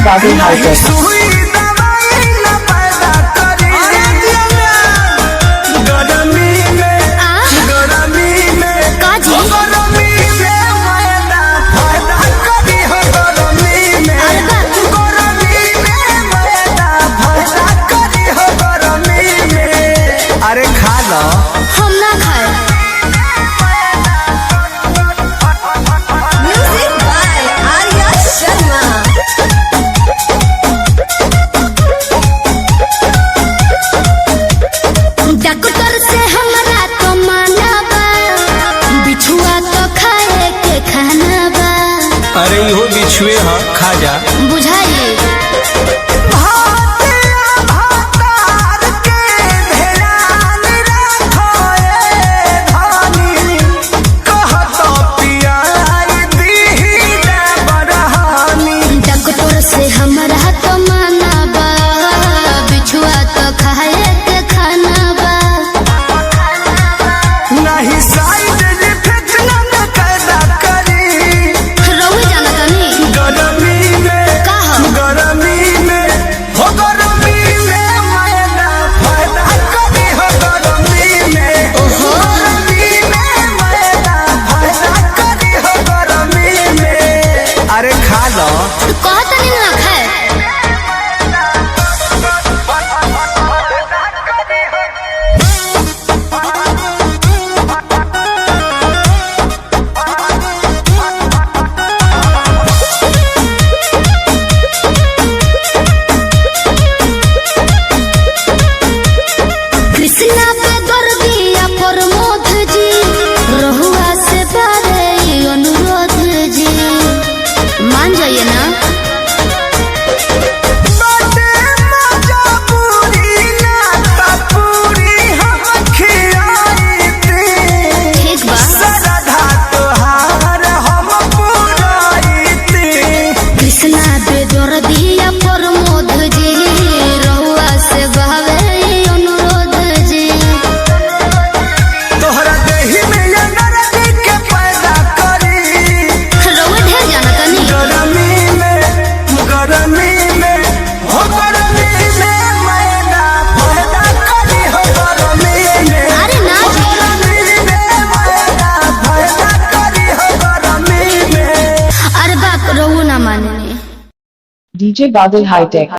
बादल hi tech. अरे खा लो, हम ना खाए। Music by Arya Sharma. Doctor से हमरा तो माना बा, बिछुआ तो खाए के खाना बा। अरे इहो बिछुए हाँ, खा जा। बुझाइए से हमरा तो माना बा, बिछुआ तो खाए के खाना बा। नहीं साइड इफेक्ट न पैदा करी, रउए जाना तनी गरमी में का हम गरमी में हो, गरमी में मैदा फायदा करी हो, गरमी में ओहो गरमी में मैदा फायदा करी हो, गरमी में। अरे खा लो, कहतनी ना खाए। कृष्णा पे दर्दिया प्रमोद जी, रहुआ से बारे अनुरोध जी, मान जाइए ना। ठीक बा कृष्णा पे दर्दिया प्रमोद जी, रहुआ से बारे अनुरोध जी। तोहरा देही में एनर्जी के पैदा करी, रउए ढेर जाना तनी गरमी में गरमी में हो, गरमी में मैदा फायदा करी हो, गरमी में अरे ना जी। गरमी में मैदा फायदा करी हो, गरमी में। अरे बाप रउए ना माने। डीजे बादल हाईटेक।